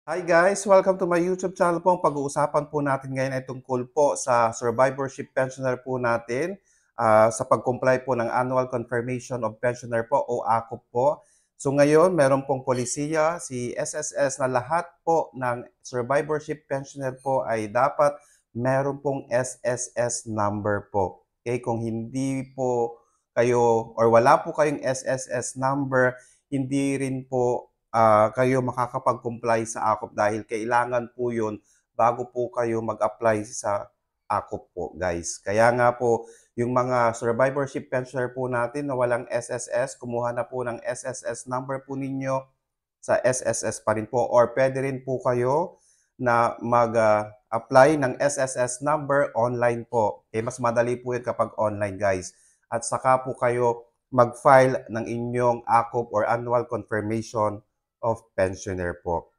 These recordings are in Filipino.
Hi guys! Welcome to my YouTube channel po. Ang pag-uusapan po natin ngayon ay tungkol po sa survivorship pensioner po natin sa pag-comply po ng Annual Confirmation of Pensioner po o ACOP po. So ngayon, meron pong polisiya, si SSS na lahat po ng survivorship pensioner po ay dapat meron pong SSS number po. Okay? Kung hindi po kayo or wala po kayong SSS number, hindi rin po kayo makakapag-comply sa AKOP dahil kailangan po yun bago po kayo mag-apply sa AKOP po, guys. Kaya nga po, yung mga survivorship pensioner po natin na walang SSS, kumuha na po ng SSS number po ninyo sa SSS pa rin po or pwede rin po kayo na mag-apply ng SSS number online po. Eh, mas madali po yun kapag online, guys. At saka po kayo mag-file ng inyong AKOP or Annual Confirmation of Pensioner po.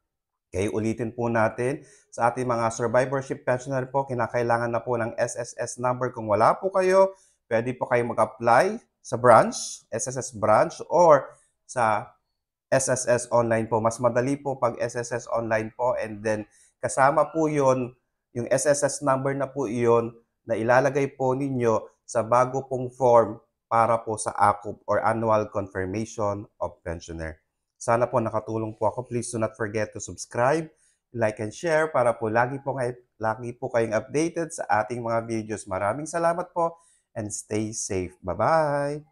Okay, ulitin po natin sa ating mga survivorship pensioner po, kinakailangan na po ng SSS number. Kung wala po kayo, pwede po kayo mag-apply sa branch, SSS branch, or sa SSS online po. Mas madali po pag SSS online po, and then kasama po yon yung SSS number na po iyon na ilalagay po ninyo sa bago pong form para po sa AKOP or Annual Confirmation of Pensioner. Sana po nakatulong po ako. Please do not forget to subscribe, like, and share para po lagi po kayong updated sa ating mga videos. Maraming salamat po and stay safe. Bye-bye!